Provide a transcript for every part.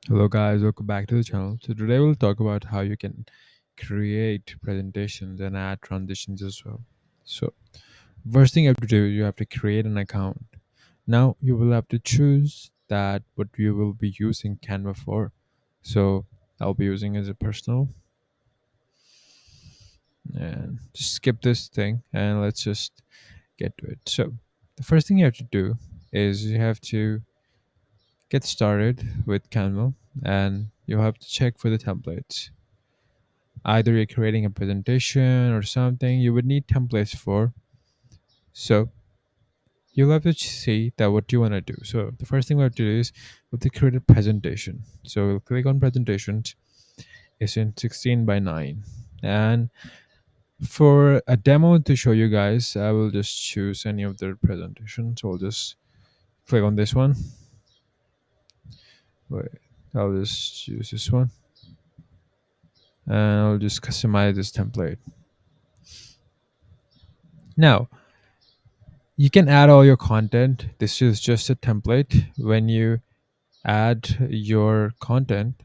Hello guys, welcome back to the channel. So today we'll talk about how you can create presentations and add transitions as well. So first thing you have to do, you have to create an account. Now you will have to choose that what you will be using Canva for. So I'll be using as a personal, and just skip this thing and let's just get to it. So the first thing you have to do is you have to get started with Canva, and you'll have to check for the templates. Either you're creating a presentation or something you would need templates for. So you'll have to see that what you want to do. So the first thing we have to do is we have to create a presentation. So we'll click on presentations. It's in 16 by 9. And for a demo to show you guys, I will just choose any of the presentations. So I'll just click on this one. Wait, I'll just use this one. And I'll just customize this template. Now, you can add all your content. This is just a template. When you add your content,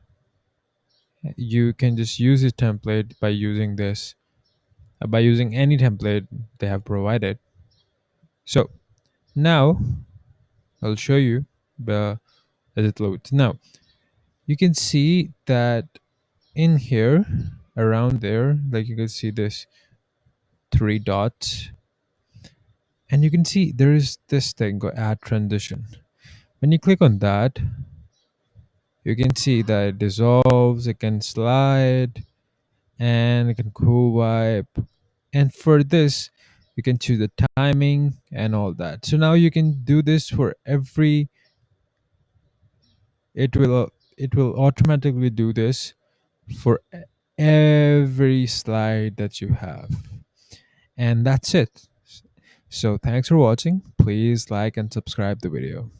you can just use this template by using this, by using any template they have provided. So now I'll show you the as it loads. Now you can see that in here, around there, like you can see this three dots, and you can see there is this thing called add transition. When you click on that, you can see that it dissolves, it can slide, and it can cool wipe. And for this, you can choose the timing and all that. So now you can do this for every. It will automatically do this for every slide that you have, and that's it. So thanks for watching. Please like and subscribe the video.